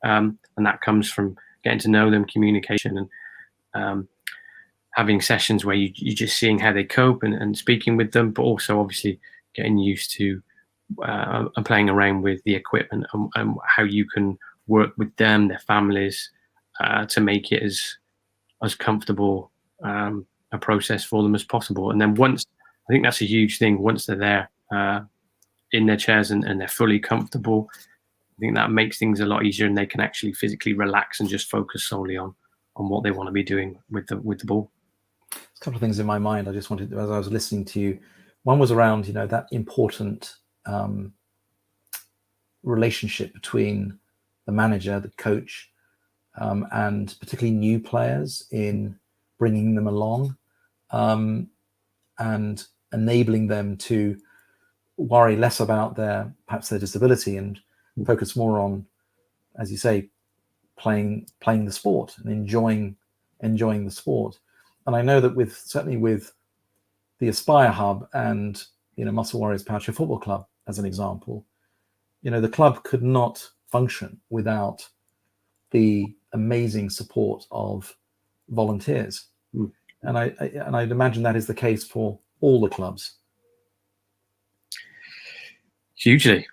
And that comes from getting to know them, communication, and having sessions where you're just seeing how they cope and speaking with them, but also obviously getting used to and playing around with the equipment and how you can work with them, their families, to make it as comfortable a process for them as possible. And then once, I think that's a huge thing, once they're there in their chairs and they're fully comfortable, I think that makes things a lot easier, and they can actually physically relax and just focus solely on what they want to be doing with the ball. There's a couple of things in my mind I just wanted, as I was listening to you. One was around, that important relationship between the manager, the coach, and particularly new players, in bringing them along and enabling them to worry less about perhaps their disability and focus more on, as you say, playing the sport and enjoying the sport. And I know that certainly with the Aspire Hub and Muscle Warriors Powerchair Football Club, as an example, the club could not function without the amazing support of volunteers. And I'd imagine that is the case for all the clubs. Hugely.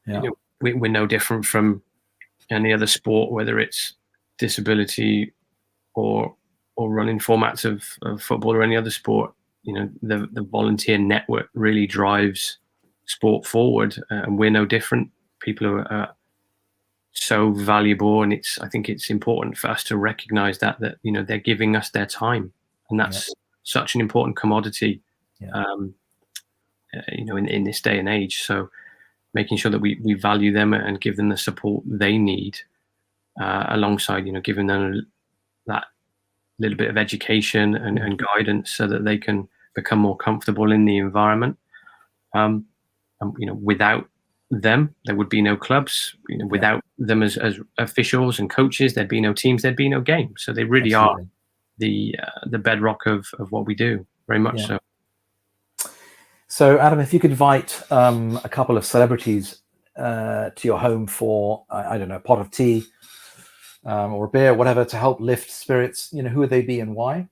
Yeah. We're no different from any other sport, whether it's disability or running formats of football or any other sport. The volunteer network really drives sport forward, and we're no different. People are so valuable, and I think it's important for us to recognize that they're giving us their time, and that's such an important commodity, in this day and age. So making sure that we value them and give them the support they need, alongside, giving them that little bit of education and guidance so that they can become more comfortable in the environment. Without them, there would be no clubs. Without them as officials and coaches, there'd be no teams, there'd be no games. So they really are the bedrock of what we do, very much so. So, Adam, if you could invite a couple of celebrities to your home for, I don't know, a pot of tea or a beer, whatever, to help lift spirits, who would they be and why?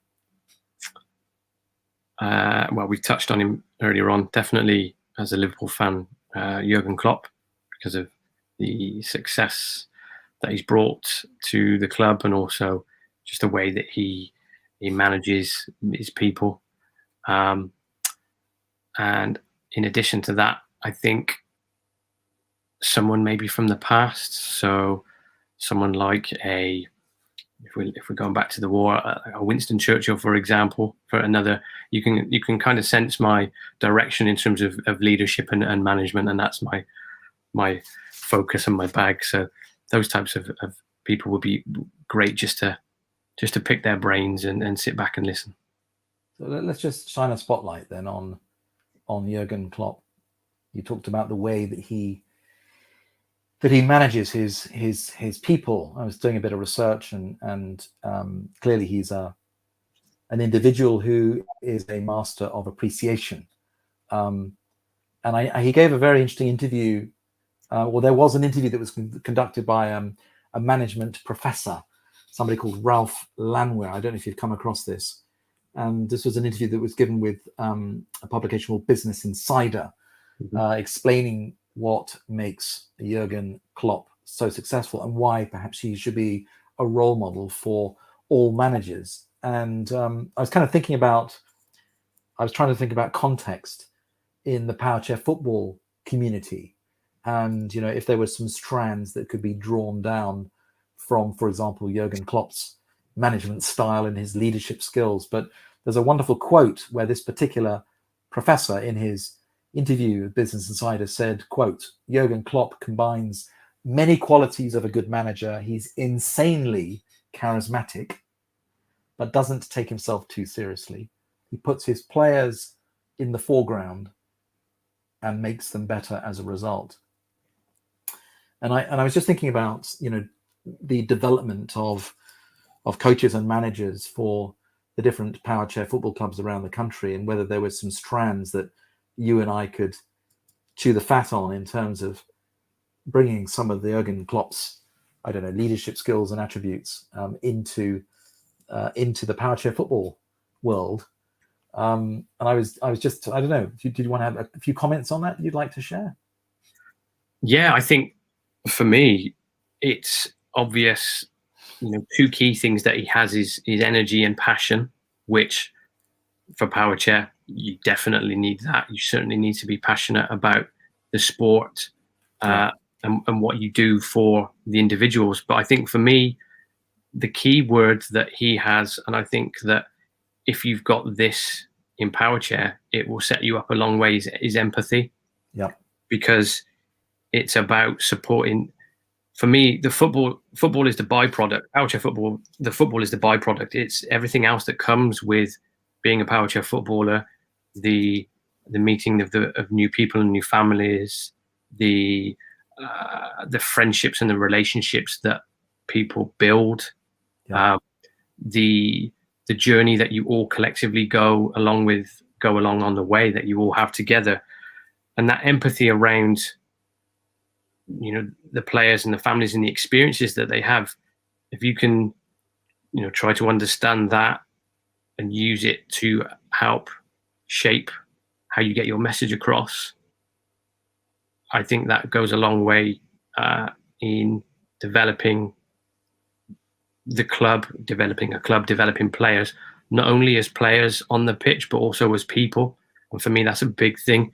Well, we touched on him earlier on. Definitely, as a Liverpool fan, Jurgen Klopp, because of the success that he's brought to the club, and also just the way that he manages his people. And in addition to that, I think someone maybe from the past, so someone like if we're going back to the war, a Winston Churchill, for example, for another, you can kind of sense my direction in terms of leadership and management, and that's my focus and my bag. So those types of people would be great just to pick their brains and sit back and listen. So let's just shine a spotlight then on Jurgen Klopp. You talked about the way that he manages his people. I was doing a bit of research, and clearly he's an individual who is a master of appreciation. And he gave a very interesting interview. There was an interview that was conducted by a management professor, somebody called Ralph Lanwer. I don't know if you've come across this. And this was an interview that was given with a publication called Business Insider, explaining what makes Jurgen Klopp so successful and why perhaps he should be a role model for all managers. And I was trying to think about context in the Powerchair Football community, and if there were some strands that could be drawn down from, for example, Jurgen Klopp's management style and his leadership skills. But there's a wonderful quote where this particular professor, in his interview with Business Insider, said, quote, "Jurgen Klopp combines many qualities of a good manager. He's insanely charismatic, but doesn't take himself too seriously. He puts his players in the foreground and makes them better as a result." And I was just thinking about, the development of coaches and managers for the different Powerchair football clubs around the country, and whether there were some strands that you and I could chew the fat on in terms of bringing some of the Jurgen Klopp's, leadership skills and attributes into the Powerchair football world. And I was just, I don't know, did you want to have a few comments on that you'd like to share? Yeah, I think for me, it's obvious, two key things that he has is energy and passion, which for Powerchair, you definitely need that. You certainly need to be passionate about the sport and what you do for the individuals. But I think for me, the key word that he has, and I think that if you've got this in Powerchair, it will set you up a long way, is empathy. Yeah. Because it's about supporting. For me, the football is the byproduct. Powerchair football, the football is the byproduct. It's everything else that comes with being a Powerchair footballer, the meeting of new people and new families, the friendships and the relationships that people build, the journey that you all collectively go along on the way that you all have together, and that empathy around the players and the families and the experiences that they have. If you can try to understand that and use it to help shape how you get your message across, I think that goes a long way in developing the club, developing players, not only as players on the pitch but also as people. And for me, that's a big thing.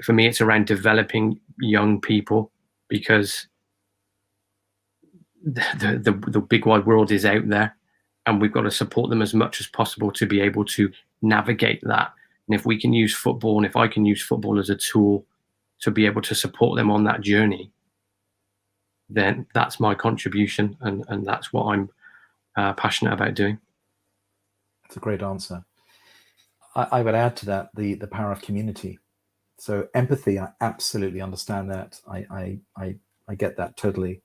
For me, it's around developing young people, because the big wide world is out there, and we've got to support them as much as possible to be able to navigate that. And if we can use football, and if I can use football as a tool to be able to support them on that journey, then that's my contribution, and that's what I'm passionate about doing. That's a great answer. I would add to that the power of community. So empathy, I absolutely understand that. I get that totally,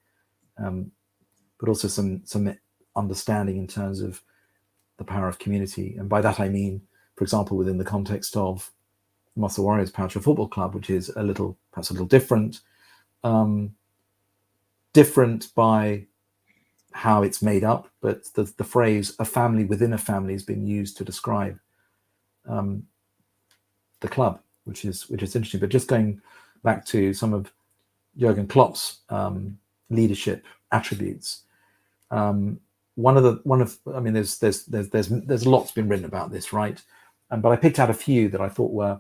but also some understanding in terms of the power of community, and by that I mean, for example, within the context of Muscle Warriors Powerchair Football Club, which is perhaps a little different, different by how it's made up, but the phrase "a family within a family" has been used to describe the club, which is interesting. But just going back to some of Jurgen Klopp's leadership attributes, I mean, there's lots been written about this, right? But I picked out a few that I thought were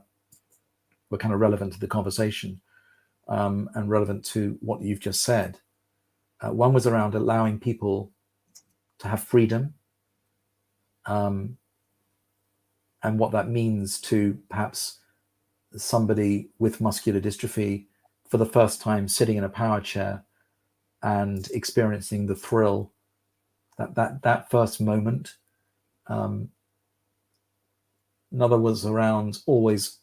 kind of relevant to the conversation and relevant to what you've just said. One was around allowing people to have freedom, and what that means to perhaps somebody with muscular dystrophy for the first time sitting in a power chair and experiencing the thrill, that first moment. Another was around always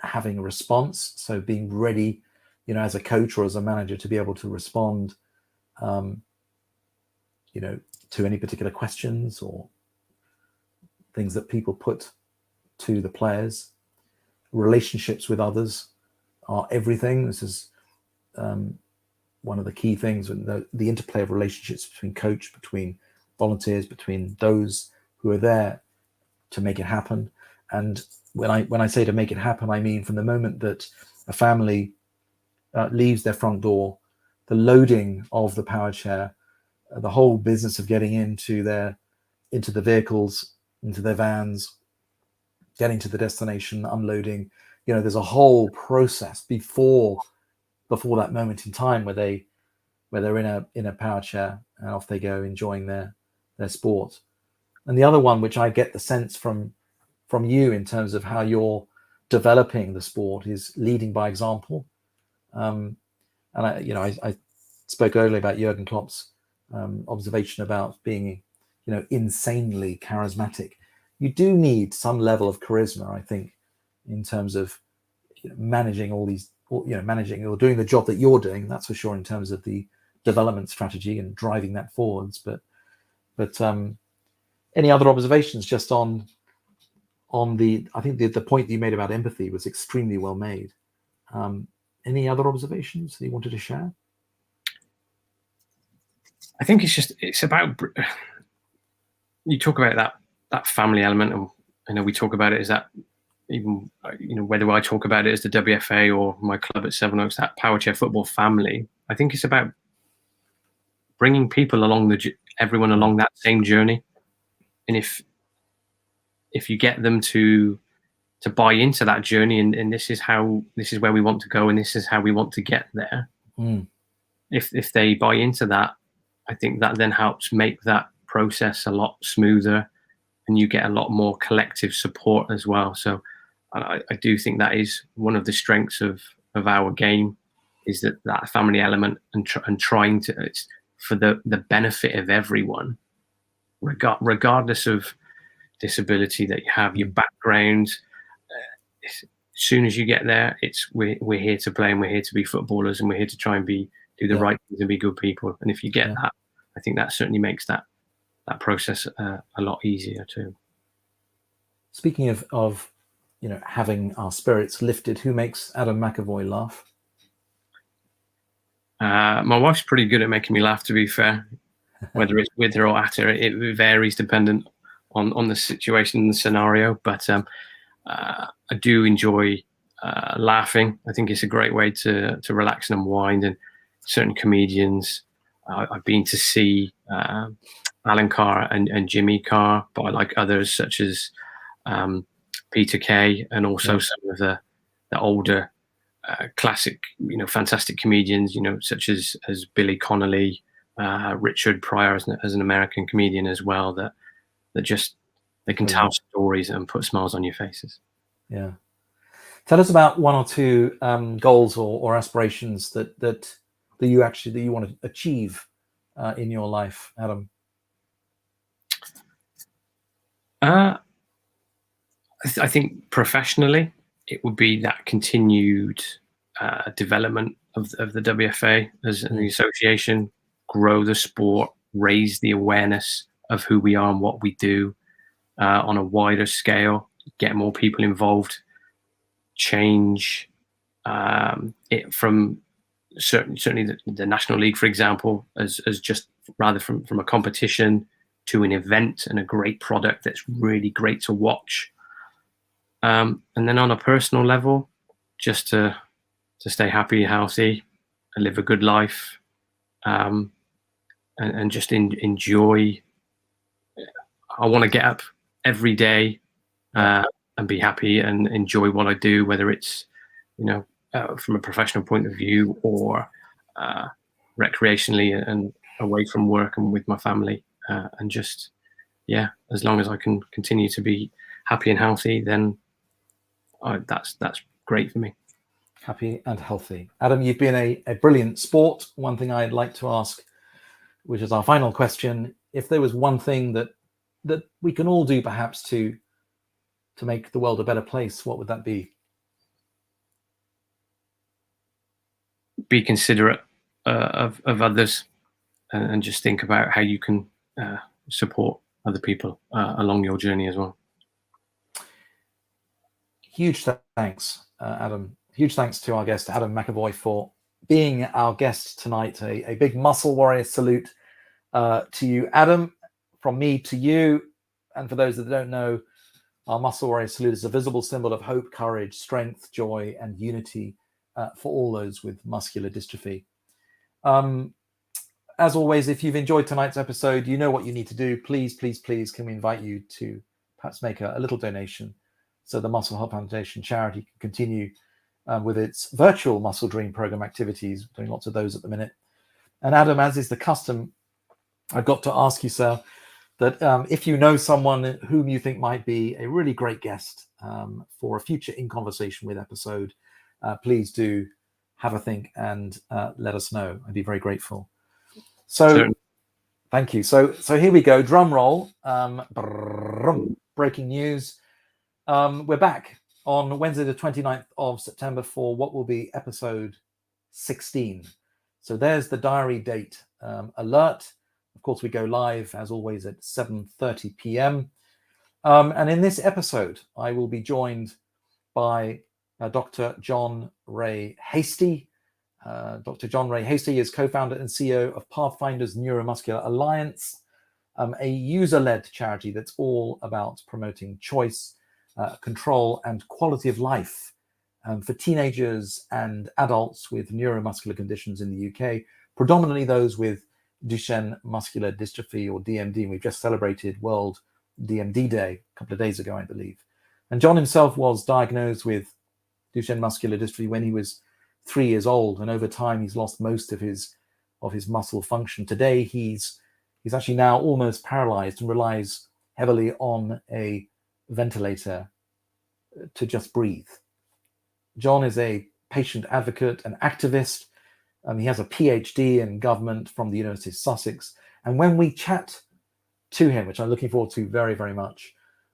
having a response, so being ready, as a coach or as a manager, to be able to respond, to any particular questions or things that people put to the players. Relationships with others are everything. This is one of the key things, the interplay of relationships between coach, between volunteers, between those who are there to make it happen. And when I say to make it happen, I mean from the moment that a family leaves their front door, the loading of the power chair, the whole business of getting into the vehicles, into their vans, getting to the destination, unloading. There's a whole process before that moment in time where they're in a power chair and off they go enjoying their sport. And the other one, which I get the sense from you in terms of how you're developing the sport, is leading by example. And I spoke earlier about Jurgen Klopp's observation about being, insanely charismatic. You do need some level of charisma, I think, in terms of managing all these, managing or doing the job that you're doing. That's for sure, in terms of the development strategy and driving that forwards. But any other observations just on I think the point that you made about empathy was extremely well made. Any other observations that you wanted to share? I think it's about, you talk about that family element, and we talk about it as that, even whether I talk about it as the WFA or my club at Sevenoaks, that Powerchair Football family. I think it's about bringing people along everyone along that same journey, and if you get them to buy into that journey, and this is where we want to go, and this is how we want to get there. If they buy into that, I think that then helps make that process a lot smoother, and you get a lot more collective support as well. So I do think that is one of the strengths of our game, is that family element, and trying to, it's for the benefit of everyone, regardless of disability that you have, your background. As soon as you get there, we're here to play, and we're here to be footballers, and we're here to try and do the right things and be good people. And if you get that, I think that certainly makes that process a lot easier too. Speaking of having our spirits lifted, who makes Adam McEvoy laugh? My wife's pretty good at making me laugh, to be fair. Whether it's with her or at her, it varies dependent on the situation and the scenario. But I do enjoy laughing. I think it's a great way to relax and unwind. And certain comedians, I've been to see Alan Carr and Jimmy Carr, but I like others such as Peter Kay, and also some of the older classic, fantastic comedians, such as Billy Connolly, Richard Pryor as an American comedian as well, that just, they can tell stories and put smiles on your faces. Yeah. Tell us about one or two goals or aspirations that you want to achieve in your life, Adam. I think professionally, it would be that continued development of the WFA as an association, grow the sport, raise the awareness of who we are and what we do on a wider scale, get more people involved, change it from certainly the National League, for example, as just rather from a competition to an event and a great product that's really great to watch. And then on a personal level, just to stay happy, healthy, and live a good life, and just enjoy. I want to get up every day and be happy and enjoy what I do, whether it's, from a professional point of view or recreationally and away from work and with my family. And just, as long as I can continue to be happy and healthy, then that's great for me. Happy and healthy. Adam, you've been a brilliant sport. One thing I'd like to ask, which is our final question, if there was one thing that we can all do perhaps to make the world a better place, what would that be? Be considerate of others and just think about how you can support other people along your journey as well. Huge thanks, Adam. Huge thanks to our guest, Adam McEvoy, for being our guest tonight. A big Muscle Warrior salute to you, Adam, from me to you. And for those that don't know, our Muscle Warrior salute is a visible symbol of hope, courage, strength, joy, and unity for all those with muscular dystrophy. As always, if you've enjoyed tonight's episode, you know what you need to do. Please, please, please, can we invite you to perhaps make a little donation so the Muscle Health Foundation charity can continue with its virtual Muscle Dream program activities, doing lots of those at the minute. And Adam, as is the custom, I've got to ask you, sir, that if you know someone whom you think might be a really great guest for a future In Conversation With episode, please do have a think and let us know. I'd be very grateful. So, Certainly. Thank you. So here we go. Drum roll. Breaking news. We're back on Wednesday, the 29th of September for what will be episode 16. So there's the diary date alert. Of course, we go live, as always, at 7:30 p.m. And in this episode, I will be joined by Dr. John Ray Hasty. Dr. John Ray Hasty is co-founder and CEO of Pathfinders Neuromuscular Alliance, a user-led charity that's all about promoting choice, control, and quality of life for teenagers and adults with neuromuscular conditions in the UK, predominantly those with Duchenne muscular dystrophy, or DMD. And we've just celebrated World DMD Day a couple of days ago, I believe. And John himself was diagnosed with Duchenne muscular dystrophy when he was 3 years old, and over time he's lost most of his muscle function. Today he's actually now almost paralyzed and relies heavily on a ventilator to just breathe. John is a patient advocate and activist. He has a PhD in government from the University of Sussex. And when we chat to him, which I'm looking forward to very, very much,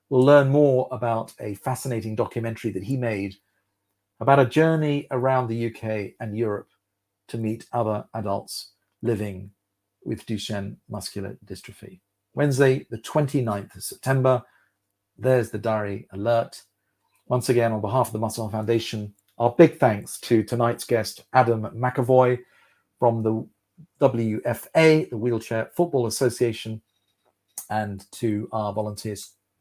we'll learn more about a fascinating documentary that he made about a journey around the UK and Europe to meet other adults living with Duchenne muscular dystrophy. Wednesday, the 29th of September. There's the diary alert. Once again, on behalf of the Muscle Health Foundation, our big thanks to tonight's guest, Adam McEvoy from the WFA, the Wheelchair Football Association, and to our volunteer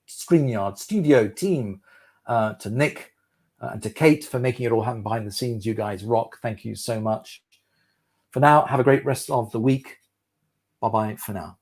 StreamYard studio team, to Nick and to Kate for making it all happen behind the scenes. You guys rock. Thank you so much. For now, have a great rest of the week. Bye-bye for now.